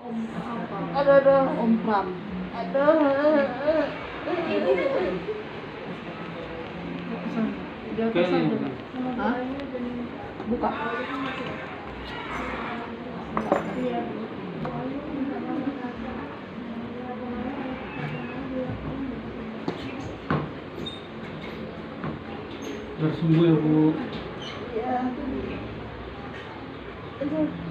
Aduh, Om Pram. Aduh. Di atas Kayaknya. aja. Hah? Buka. Udah sembuh ya Bu. Iya. Aduh.